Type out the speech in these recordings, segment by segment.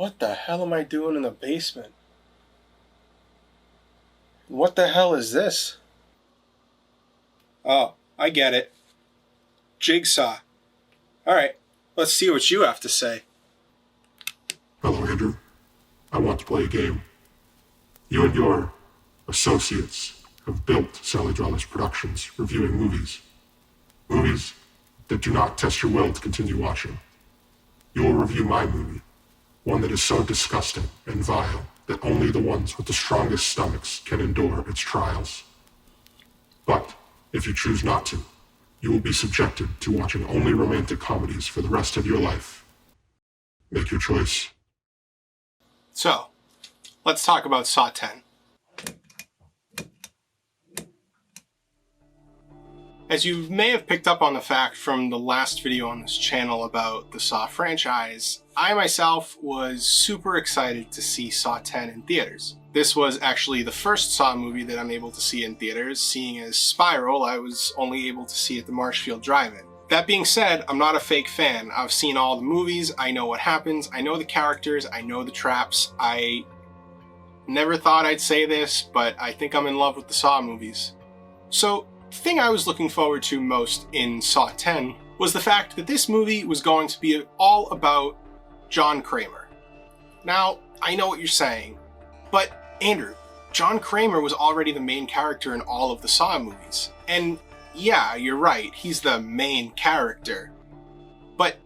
What the hell am I doing in the basement? What the hell is this? Oh, I get it. Jigsaw. Alright, let's see what you have to say. Hello, Andrew. I want to play a game. You and your associates have built Cellar Productions reviewing movies. Movies that do not test your will to continue watching. You will review my movie, one that is so disgusting and vile that only the ones with the strongest stomachs can endure its trials. But if you choose not to, you will be subjected to watching only romantic comedies for the rest of your life. Make your choice. So, let's talk about Saw 10. As you may have picked up on the fact from the last video on this channel about the Saw franchise, I myself was super excited to see Saw 10 in theaters. This was actually the first Saw movie that I'm able to see in theaters, seeing as Spiral I was only able to see at the Marshfield Drive-In. That being said, I'm not a fake fan. I've seen all the movies, I know what happens, I know the characters, I know the traps. I never thought I'd say this, but I think I'm in love with the Saw movies. So, the thing I was looking forward to most in Saw 10 was the fact that this movie was going to be all about John Kramer. Now, I know what you're saying, but Andrew, John Kramer was already the main character in all of the Saw movies. And yeah, you're right, he's the main character. But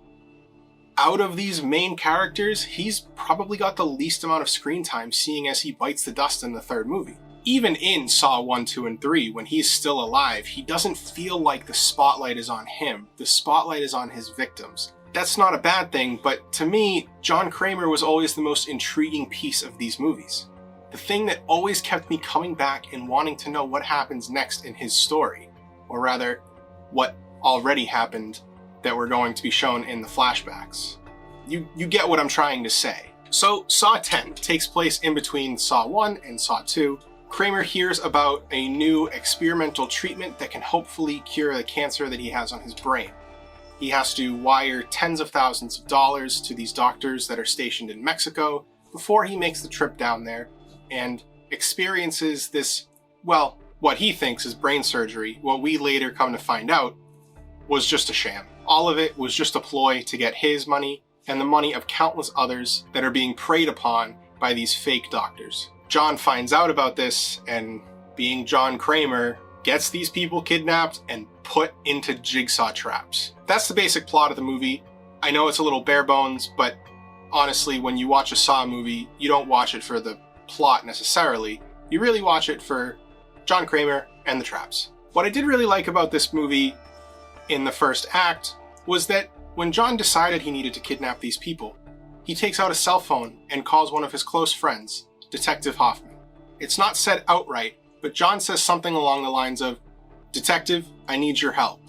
out of these main characters, he's probably got the least amount of screen time, seeing as he bites the dust in the third movie. Even in Saw 1, 2, and 3, when he's still alive, he doesn't feel like the spotlight is on him. The spotlight is on his victims. That's not a bad thing, but to me, John Kramer was always the most intriguing piece of these movies. The thing that always kept me coming back and wanting to know what happens next in his story. Or rather, what already happened that were going to be shown in the flashbacks. You get what I'm trying to say. So, Saw 10 takes place in between Saw 1 and Saw 2. Kramer hears about a new experimental treatment that can hopefully cure the cancer that he has on his brain. He has to wire tens of thousands of dollars to these doctors that are stationed in Mexico before he makes the trip down there and experiences this, well, what he thinks is brain surgery. What we later come to find out was just a sham. All of it was just a ploy to get his money and the money of countless others that are being preyed upon by these fake doctors. John finds out about this and, being John Kramer, gets these people kidnapped and put into jigsaw traps. That's the basic plot of the movie. I know it's a little bare bones, but honestly, when you watch a Saw movie, you don't watch it for the plot necessarily. You really watch it for John Kramer and the traps. What I did really like about this movie in the first act was that when John decided he needed to kidnap these people, he takes out a cell phone and calls one of his close friends, Detective Hoffman. It's not said outright, but John says something along the lines of, "Detective, I need your help."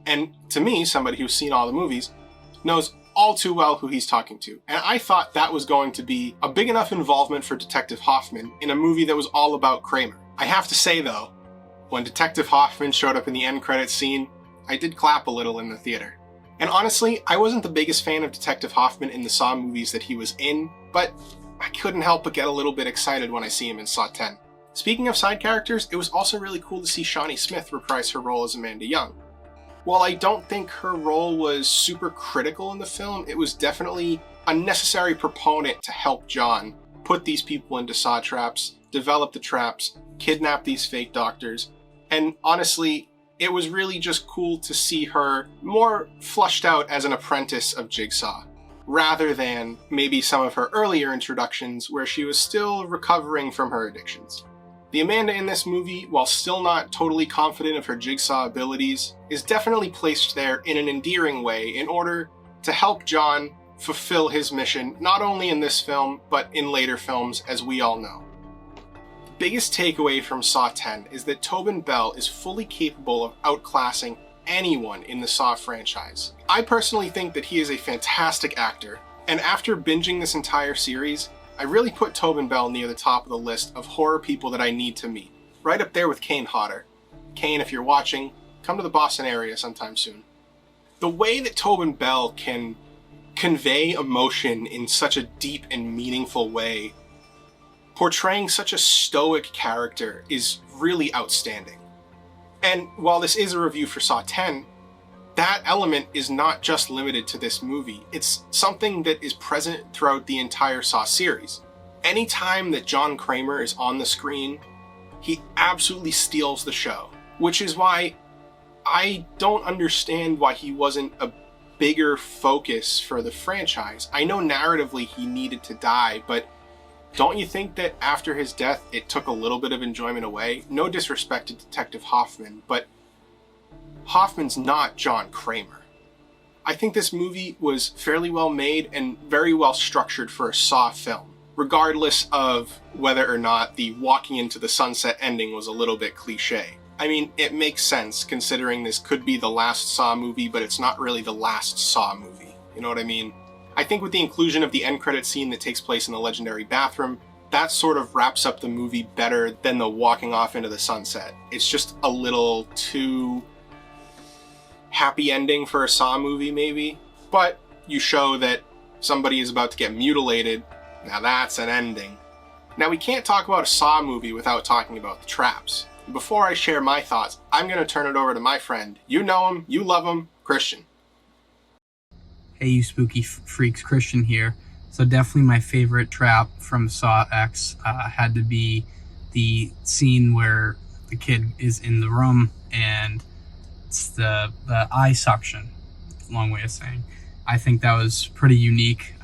And to me, somebody who's seen all the movies, knows all too well who he's talking to. And I thought that was going to be a big enough involvement for Detective Hoffman in a movie that was all about Kramer. I have to say though, when Detective Hoffman showed up in the end credits scene, I did clap a little in the theater. And honestly, I wasn't the biggest fan of Detective Hoffman in the Saw movies that he was in, but I couldn't help but get a little bit excited when I see him in Saw 10. Speaking of side characters, it was also really cool to see Shawnee Smith reprise her role as Amanda Young. While I don't think her role was super critical in the film, it was definitely a necessary proponent to help John put these people into saw traps, develop the traps, kidnap these fake doctors, and honestly, it was really just cool to see her more flushed out as an apprentice of Jigsaw, rather than maybe some of her earlier introductions where she was still recovering from her addictions. The Amanda in this movie, while still not totally confident of her Jigsaw abilities, is definitely placed there in an endearing way in order to help John fulfill his mission, not only in this film, but in later films, as we all know. The biggest takeaway from Saw 10 is that Tobin Bell is fully capable of outclassing anyone in the Saw franchise. I personally think that he is a fantastic actor, and after binging this entire series, I really put Tobin Bell near the top of the list of horror people that I need to meet, right up there with Kane Hodder. Kane, if you're watching, come to the Boston area sometime soon. The way that Tobin Bell can convey emotion in such a deep and meaningful way, portraying such a stoic character is really outstanding. And while this is a review for Saw 10, that element is not just limited to this movie. It's something that is present throughout the entire Saw series. Anytime that John Kramer is on the screen, he absolutely steals the show, which is why I don't understand why he wasn't a bigger focus for the franchise. I know narratively he needed to die, but don't you think that after his death, it took a little bit of enjoyment away? No disrespect to Detective Hoffman, but Hoffman's not John Kramer. I think this movie was fairly well made and very well structured for a Saw film, regardless of whether or not the walking into the sunset ending was a little bit cliche. I mean, it makes sense considering this could be the last Saw movie, but it's not really the last Saw movie. You know what I mean? I think with the inclusion of the end credit scene that takes place in the legendary bathroom, that sort of wraps up the movie better than the walking off into the sunset. It's just a little too happy ending for a Saw movie, maybe. But you show that somebody is about to get mutilated. Now that's an ending. Now we can't talk about a Saw movie without talking about the traps. Before I share my thoughts, I'm going to turn it over to my friend. You know him, you love him, Christian. Hey, you spooky freaks, Christian here. So definitely my favorite trap from Saw X had to be the scene where the kid is in the room and it's the eye suction. Long way of saying. I think that was pretty unique.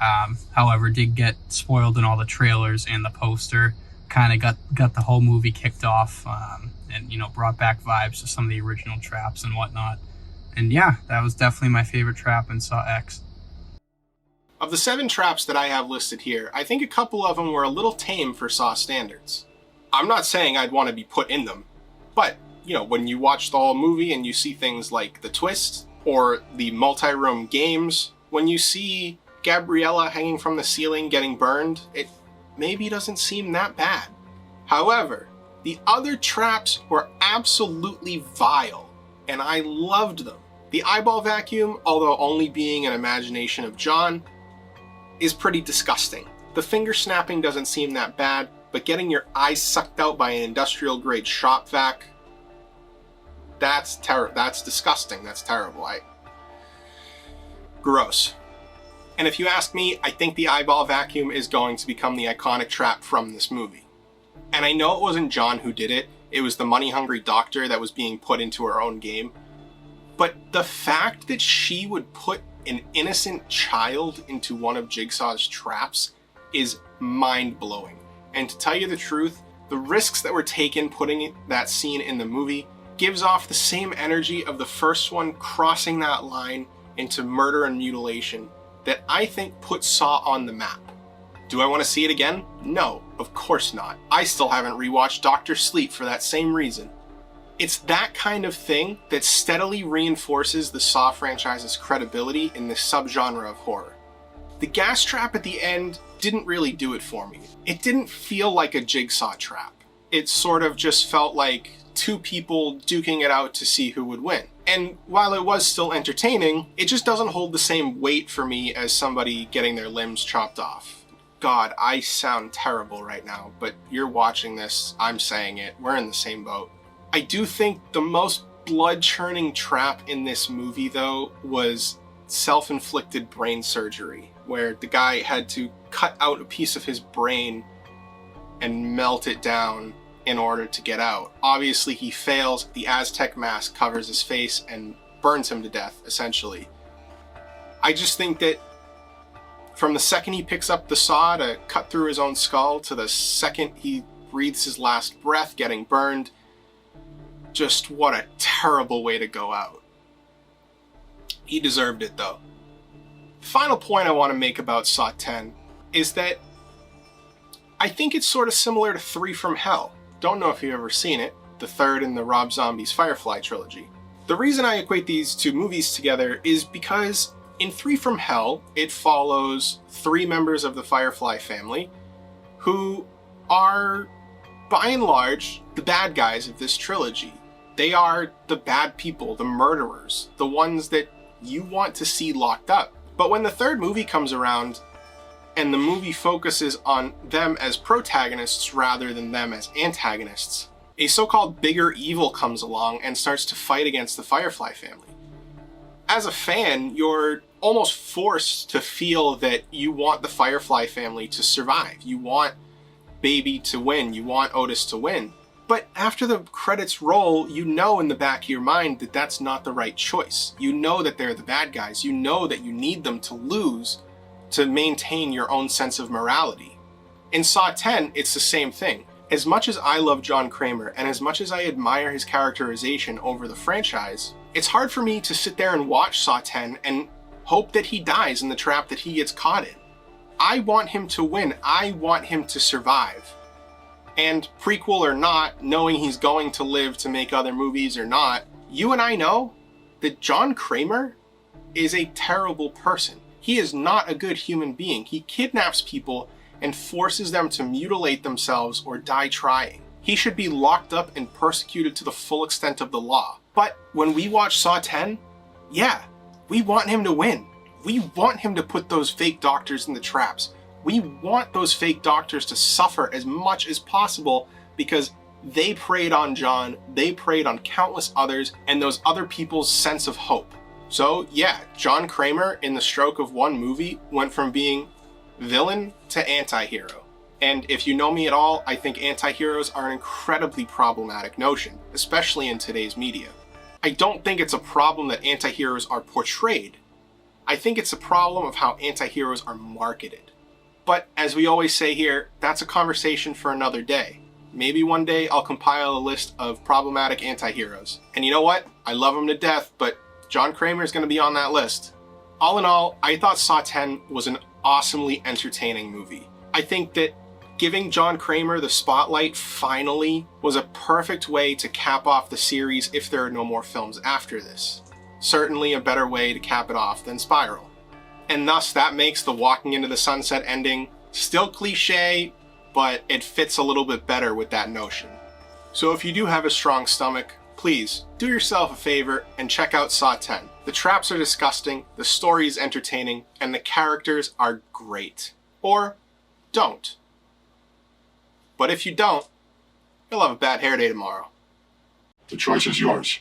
However, did get spoiled in all the trailers and the poster. Kind of got the whole movie kicked off and, brought back vibes to some of the original traps and whatnot. And yeah, that was definitely my favorite trap in Saw X. Of the 7 traps that I have listed here, I think a couple of them were a little tame for Saw standards. I'm not saying I'd want to be put in them, but, when you watch the whole movie and you see things like the twist or the multi-room games, when you see Gabriella hanging from the ceiling getting burned, it maybe doesn't seem that bad. However, the other traps were absolutely vile, and I loved them. The eyeball vacuum, although only being an imagination of John, is pretty disgusting. The finger snapping doesn't seem that bad, but getting your eyes sucked out by an industrial grade shop vac, that's disgusting. That's terrible. Gross. And if you ask me, I think the eyeball vacuum is going to become the iconic trap from this movie. And I know it wasn't John who did it. It was the money-hungry doctor that was being put into her own game. But the fact that she would put an innocent child into one of Jigsaw's traps is mind-blowing. And to tell you the truth, the risks that were taken putting that scene in the movie gives off the same energy of the first one crossing that line into murder and mutilation that I think put Saw on the map. Do I want to see it again? No, of course not. I still haven't rewatched Dr. Sleep for that same reason. It's that kind of thing that steadily reinforces the Saw franchise's credibility in this subgenre of horror. The gas trap at the end didn't really do it for me. It didn't feel like a Jigsaw trap. It sort of just felt like 2 people duking it out to see who would win. And while it was still entertaining, it just doesn't hold the same weight for me as somebody getting their limbs chopped off. God, I sound terrible right now, but you're watching this, I'm saying it, we're in the same boat. I do think the most blood-churning trap in this movie, though, was self-inflicted brain surgery, where the guy had to cut out a piece of his brain and melt it down in order to get out. Obviously, he fails. The Aztec mask covers his face and burns him to death, essentially. I just think that from the second he picks up the saw to cut through his own skull to the second he breathes his last breath getting burned, just what a terrible way to go out. He deserved it, though. Final point I want to make about Saw 10 is that I think it's sort of similar to 3 from Hell. Don't know if you've ever seen it, the third in the Rob Zombie's Firefly trilogy. The reason I equate these 2 movies together is because in 3 from Hell, it follows 3 members of the Firefly family who are, by and large, the bad guys of this trilogy. They are the bad people, the murderers, the ones that you want to see locked up. But when the third movie comes around, and the movie focuses on them as protagonists rather than them as antagonists, a so-called bigger evil comes along and starts to fight against the Firefly family. As a fan, you're almost forced to feel that you want the Firefly family to survive. You want Baby to win. You want Otis to win. But after the credits roll, you know in the back of your mind that that's not the right choice. You know that they're the bad guys. You know that you need them to lose to maintain your own sense of morality. In Saw 10, it's the same thing. As much as I love John Kramer, and as much as I admire his characterization over the franchise, it's hard for me to sit there and watch Saw 10 and hope that he dies in the trap that he gets caught in. I want him to win. I want him to survive. And prequel or not, knowing he's going to live to make other movies or not, you and I know that John Kramer is a terrible person. He is not a good human being. He kidnaps people and forces them to mutilate themselves or die trying. He should be locked up and persecuted to the full extent of the law. But when we watch Saw 10, yeah, we want him to win. We want him to put those fake doctors in the traps. We want those fake doctors to suffer as much as possible because they preyed on John, they preyed on countless others, and those other people's sense of hope. So yeah, John Kramer in the stroke of one movie went from being villain to anti-hero. And if you know me at all, I think anti-heroes are an incredibly problematic notion, especially in today's media. I don't think it's a problem that anti-heroes are portrayed. I think it's a problem of how anti-heroes are marketed. But as we always say here, that's a conversation for another day. Maybe one day I'll compile a list of problematic anti-heroes. And you know what? I love them to death, but John Kramer is going to be on that list. All in all, I thought Saw 10 was an awesomely entertaining movie. I think that giving John Kramer the spotlight finally was a perfect way to cap off the series if there are no more films after this. Certainly a better way to cap it off than Spiral. And thus that makes the walking into the sunset ending still cliche, but it fits a little bit better with that notion. So if you do have a strong stomach, please do yourself a favor and check out Saw 10. The traps are disgusting, the story is entertaining, and the characters are great. Or don't. But if you don't, you'll have a bad hair day tomorrow. The choice is yours.